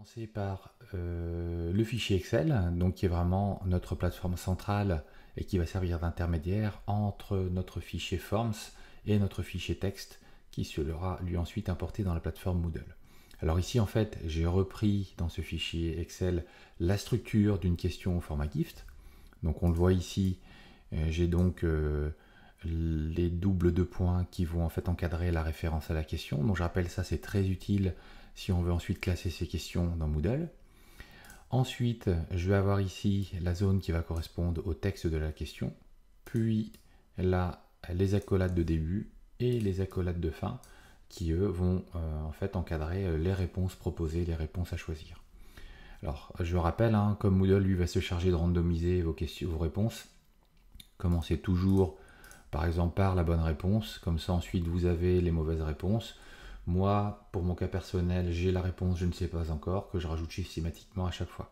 Commencer par le fichier Excel, donc qui est vraiment notre plateforme centrale et qui va servir d'intermédiaire entre notre fichier Forms et notre fichier texte qui sera lui ensuite importé dans la plateforme Moodle. Alors ici en fait j'ai repris dans ce fichier Excel la structure d'une question au format GIFT. Donc on le voit ici, j'ai donc les doubles de points qui vont en fait encadrer la référence à la question. Donc je rappelle, ça c'est très utile si on veut ensuite classer ces questions dans Moodle. Ensuite, je vais avoir ici la zone qui va correspondre au texte de la question, puis là, les accolades de début et les accolades de fin qui, eux, vont en fait encadrer les réponses proposées, les réponses à choisir. Alors, je rappelle, comme Moodle, lui, va se charger de randomiser vos réponses, commencez toujours, par exemple, par la bonne réponse, comme ça, ensuite, vous avez les mauvaises réponses. Moi, pour mon cas personnel, j'ai la réponse je ne sais pas encore, que je rajoute systématiquement à chaque fois.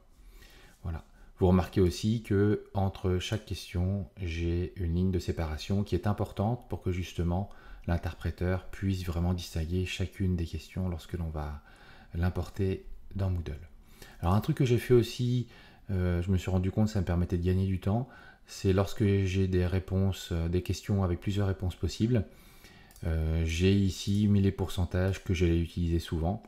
Voilà. Vous remarquez aussi que entre chaque question, j'ai une ligne de séparation qui est importante pour que justement l'interpréteur puisse vraiment distinguer chacune des questions lorsque l'on va l'importer dans Moodle. Alors un truc que j'ai fait aussi, je me suis rendu compte, ça me permettait de gagner du temps, c'est lorsque j'ai des réponses, des questions avec plusieurs réponses possibles, j'ai ici mis les pourcentages que j'allais utiliser souvent.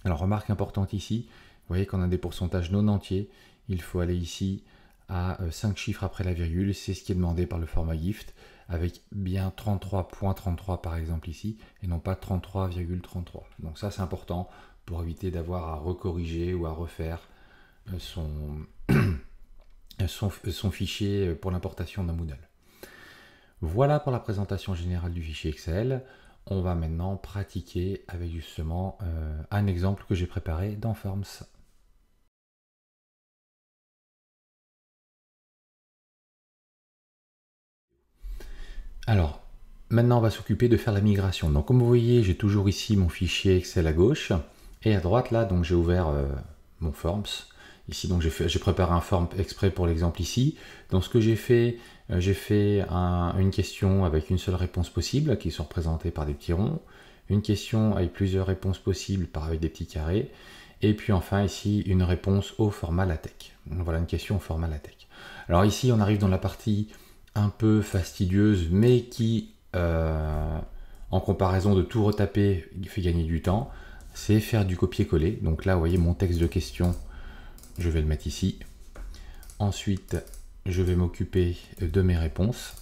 Alors remarque importante ici, vous voyez qu'on a des pourcentages non entiers, il faut aller ici à 5 chiffres après la virgule, c'est ce qui est demandé par le format GIFT, avec bien 33.33 par exemple ici, et non pas 33,33. Donc ça c'est important pour éviter d'avoir à recorriger ou à refaire son fichier pour l'importation d'un Moodle. Voilà pour la présentation générale du fichier Excel. On va maintenant pratiquer avec justement un exemple que j'ai préparé dans Forms. Alors, maintenant on va s'occuper de faire la migration. Donc comme vous voyez, j'ai toujours ici mon fichier Excel à gauche et à droite là, donc j'ai ouvert mon Forms. Ici, donc j'ai préparé un form exprès pour l'exemple ici. Donc ce que j'ai fait une question avec une seule réponse possible qui sont représentées par des petits ronds, une question avec plusieurs réponses possibles avec des petits carrés, et puis enfin ici une réponse au format LaTeX. Donc, voilà une question au format LaTeX. Alors ici on arrive dans la partie un peu fastidieuse mais qui en comparaison de tout retaper fait gagner du temps, c'est faire du copier-coller. Donc là vous voyez mon texte de question, je vais le mettre ici. Ensuite, je vais m'occuper de mes réponses.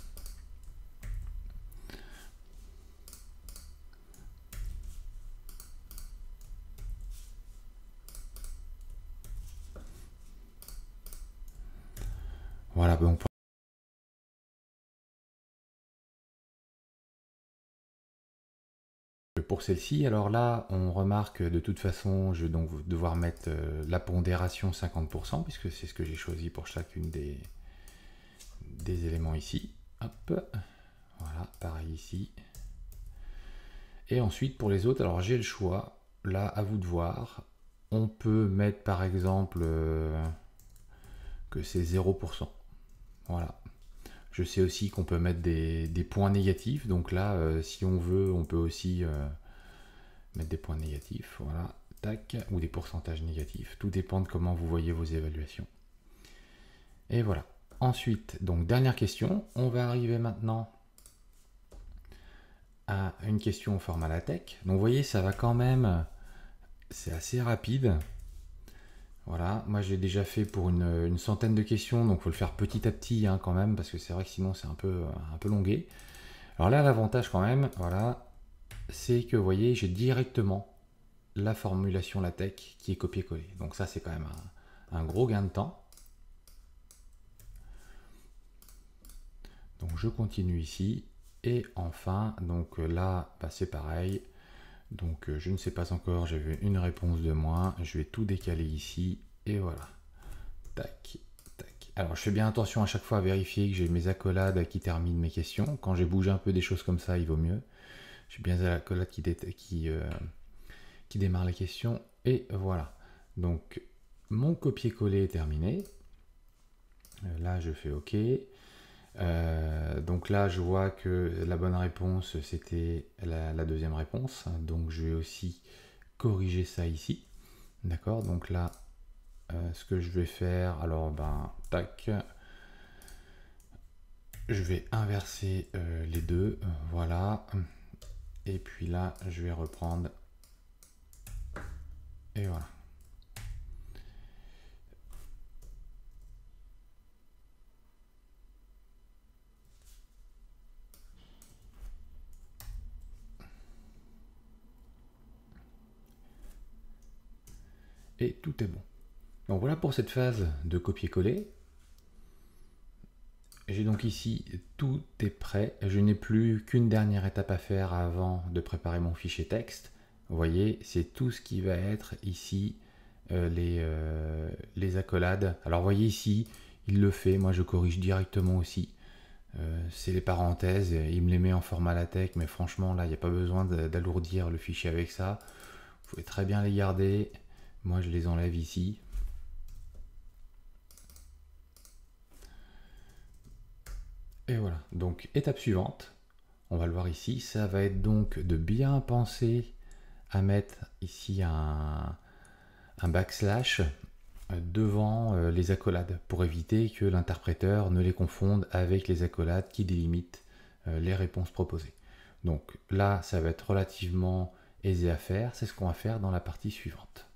Voilà, donc pour celle-ci, alors là, on remarque de toute façon, je vais donc devoir mettre la pondération 50%, puisque c'est ce que j'ai choisi pour chacune des éléments ici. Hop, voilà, pareil ici. Et ensuite, pour les autres, alors j'ai le choix, là, à vous de voir. On peut mettre par exemple que c'est 0%. Voilà. Je sais aussi qu'on peut mettre des points négatifs, donc là, si on veut, on peut aussi mettre des points négatifs, voilà, tac, ou des pourcentages négatifs, tout dépend de comment vous voyez vos évaluations. Et voilà. Ensuite, donc dernière question, on va arriver maintenant à une question au format LaTeX. Donc vous voyez, ça va quand même, c'est assez rapide. Voilà, moi j'ai déjà fait pour une centaine de questions, donc il faut le faire petit à petit quand même, parce que c'est vrai que sinon c'est un peu longué. Alors là, l'avantage quand même, voilà, c'est que vous voyez, j'ai directement la formulation LaTeX qui est copié-collé. Donc ça, c'est quand même un gros gain de temps. Donc je continue ici. Et enfin, donc là, bah, c'est pareil. Donc je ne sais pas encore, j'avais une réponse de moins. Je vais tout décaler ici. Et voilà. Tac, tac. Alors je fais bien attention à chaque fois à vérifier que j'ai mes accolades qui terminent mes questions. Quand j'ai bougé un peu des choses comme ça, il vaut mieux. J'ai bien les accolades qui démarre la question. Et voilà. Donc, mon copier-coller est terminé. Là, je fais OK. Donc là, je vois que la bonne réponse, c'était la deuxième réponse. Donc, je vais aussi corriger ça ici. D'accord, donc là, ce que je vais faire, alors ben, tac, je vais inverser les deux, voilà. Et puis là, je vais reprendre, et voilà. Et tout est bon. Donc voilà pour cette phase de copier-coller. J'ai donc ici, tout est prêt. Je n'ai plus qu'une dernière étape à faire avant de préparer mon fichier texte. Vous voyez, c'est tout ce qui va être ici, les accolades. Alors vous voyez ici, il le fait, moi je corrige directement aussi. C'est les parenthèses, il me les met en format LaTeX, mais franchement là, il n'y a pas besoin d'alourdir le fichier avec ça. Vous pouvez très bien les garder. Moi je les enlève ici. Et voilà, donc étape suivante, on va le voir ici, ça va être donc de bien penser à mettre ici un backslash devant les accolades pour éviter que l'interpréteur ne les confonde avec les accolades qui délimitent les réponses proposées. Donc là, ça va être relativement aisé à faire, c'est ce qu'on va faire dans la partie suivante.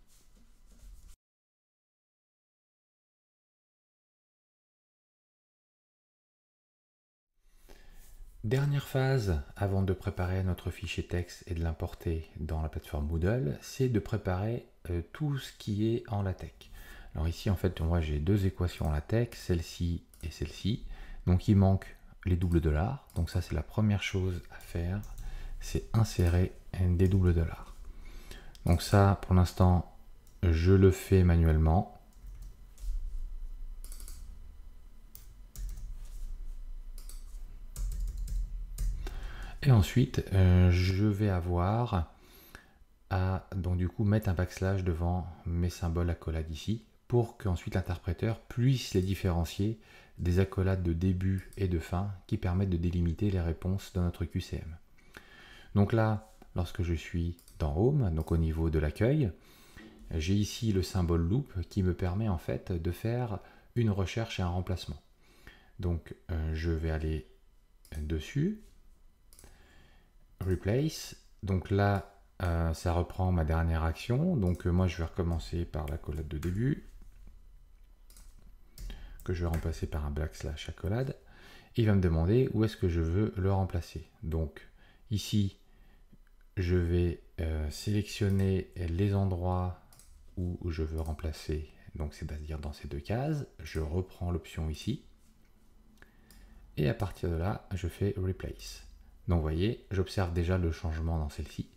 Dernière phase avant de préparer notre fichier texte et de l'importer dans la plateforme Moodle, c'est de préparer tout ce qui est en LaTeX. Alors ici en fait moi j'ai deux équations en LaTeX, celle-ci et celle-ci. Donc il manque les doubles dollars. Donc ça c'est la première chose à faire, c'est insérer des doubles dollars. Donc ça pour l'instant je le fais manuellement. Et ensuite, je vais avoir à donc du coup mettre un backslash devant mes symboles accolades ici pour qu'ensuite l'interpréteur puisse les différencier des accolades de début et de fin qui permettent de délimiter les réponses de notre QCM. Donc là, lorsque je suis dans Home, donc au niveau de l'accueil, j'ai ici le symbole loop qui me permet en fait de faire une recherche et un remplacement. Donc je vais aller dessus, Replace, donc là ça reprend ma dernière action, donc moi je vais recommencer par l'accolade de début, que je vais remplacer par un backslash accolade. Il va me demander où est-ce que je veux le remplacer. Donc ici, je vais sélectionner les endroits où je veux remplacer, donc c'est-à-dire dans ces deux cases. Je reprends l'option ici. Et à partir de là, je fais Replace. Donc vous voyez, j'observe déjà le changement dans celle-ci.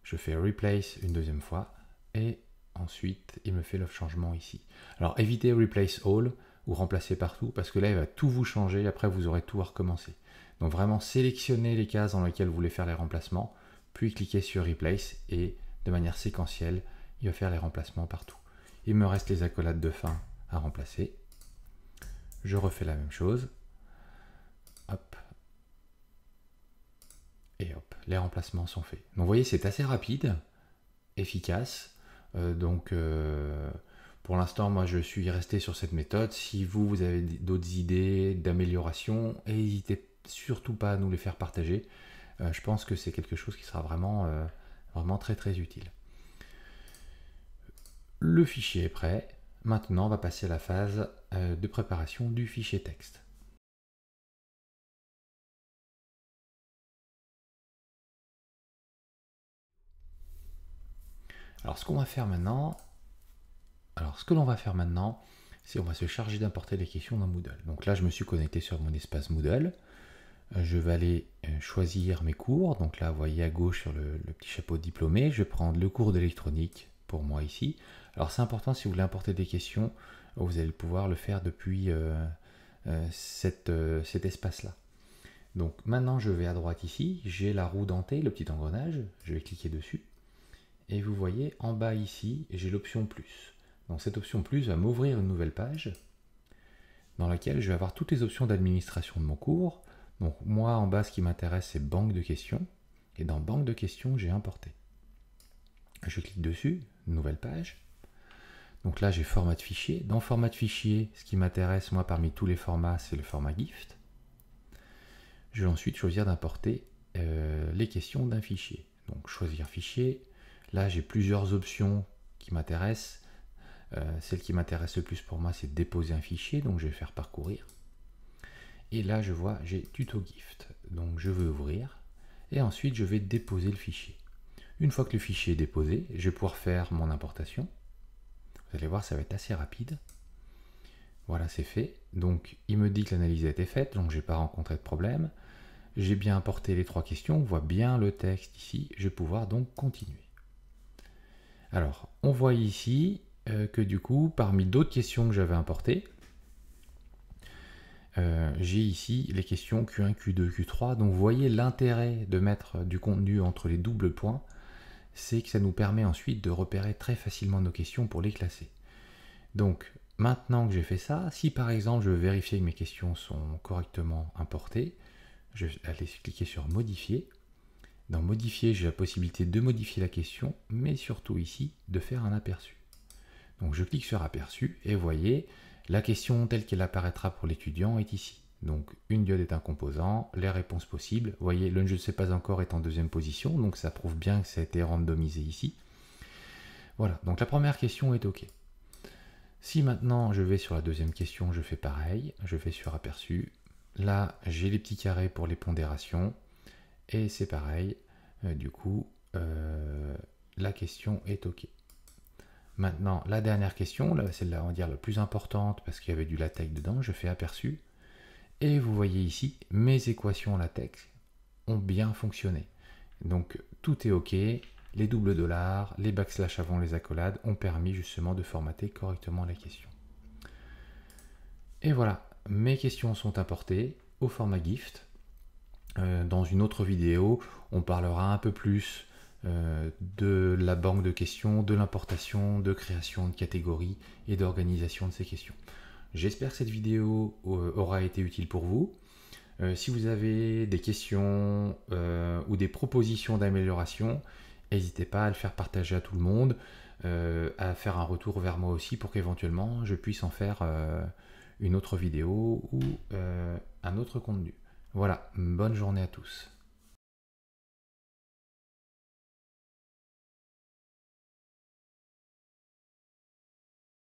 Je fais Replace une deuxième fois et ensuite il me fait le changement ici. Alors évitez Replace All ou remplacer partout parce que là il va tout vous changer et après vous aurez tout à recommencer. Donc vraiment sélectionnez les cases dans lesquelles vous voulez faire les remplacements, puis cliquez sur Replace et de manière séquentielle il va faire les remplacements partout. Il me reste les accolades de fin à remplacer. Je refais la même chose. Hop. Et hop, les remplacements sont faits. Donc vous voyez, c'est assez rapide, efficace. Pour l'instant, moi je suis resté sur cette méthode. Si vous avez d'autres idées d'amélioration, n'hésitez surtout pas à nous les faire partager. Je pense que c'est quelque chose qui sera vraiment, vraiment très très utile. Le fichier est prêt. Maintenant, on va passer à la phase de préparation du fichier texte. Alors ce qu'on va faire maintenant, ce que l'on va faire maintenant, c'est on va se charger d'importer les questions dans Moodle. Donc là, je me suis connecté sur mon espace Moodle. Je vais aller choisir mes cours. Donc là, vous voyez à gauche sur le petit chapeau diplômé, je vais prendre le cours d'électronique pour moi ici. Alors c'est important, si vous voulez importer des questions, vous allez pouvoir le faire depuis cet espace-là. Donc maintenant, je vais à droite ici, j'ai la roue dentée, le petit engrenage, je vais cliquer dessus. Et vous voyez en bas ici, j'ai l'option plus. Donc cette option plus va m'ouvrir une nouvelle page dans laquelle je vais avoir toutes les options d'administration de mon cours. Donc moi en bas ce qui m'intéresse c'est banque de questions. Et dans banque de questions j'ai importé. Je clique dessus, nouvelle page. Donc là, j'ai format de fichier. Dans format de fichier, ce qui m'intéresse, moi, parmi tous les formats, c'est le format GIFT. Je vais ensuite choisir d'importer les questions d'un fichier. Donc choisir fichier. Là, j'ai plusieurs options qui m'intéressent. Celle qui m'intéresse le plus pour moi, c'est de déposer un fichier. Donc je vais faire parcourir. Et là, je vois, j'ai tuto GIFT. Donc je veux ouvrir. Et ensuite, je vais déposer le fichier. Une fois que le fichier est déposé, je vais pouvoir faire mon importation. Vous allez voir, ça va être assez rapide. Voilà, c'est fait. Donc, il me dit que l'analyse a été faite, donc je n'ai pas rencontré de problème. J'ai bien importé les 3 questions, on voit bien le texte ici. Je vais pouvoir donc continuer. Alors, on voit ici que du coup, parmi d'autres questions que j'avais importées, j'ai ici les questions Q1, Q2, Q3. Donc, vous voyez l'intérêt de mettre du contenu entre les doubles points, c'est que ça nous permet ensuite de repérer très facilement nos questions pour les classer. Donc, maintenant que j'ai fait ça, si par exemple je veux vérifier que mes questions sont correctement importées, je vais aller cliquer sur modifier. Dans modifier, j'ai la possibilité de modifier la question, mais surtout ici, de faire un aperçu. Donc je clique sur aperçu et vous voyez, la question telle qu'elle apparaîtra pour l'étudiant est ici. Donc une diode est un composant, les réponses possibles. Vous voyez, le je ne sais pas encore est en deuxième position, donc ça prouve bien que ça a été randomisé ici. Voilà, donc la première question est OK. Si maintenant je vais sur la deuxième question, je fais pareil, je vais sur aperçu. Là, j'ai les petits carrés pour les pondérations. Et c'est pareil, du coup, la question est OK. Maintenant, la dernière question, celle-là, on va dire la plus importante parce qu'il y avait du latex dedans, je fais aperçu. Et vous voyez ici, mes équations latex ont bien fonctionné. Donc, tout est OK. Les doubles dollars, les backslash avant les accolades ont permis justement de formater correctement la question. Et voilà, mes questions sont importées au format GIFT. Dans une autre vidéo, on parlera un peu plus de la banque de questions, de l'importation, de création de catégories et d'organisation de ces questions. J'espère que cette vidéo aura été utile pour vous. Si vous avez des questions ou des propositions d'amélioration, n'hésitez pas à le faire partager à tout le monde, à faire un retour vers moi aussi pour qu'éventuellement je puisse en faire une autre vidéo ou un autre contenu. Voilà, bonne journée à tous.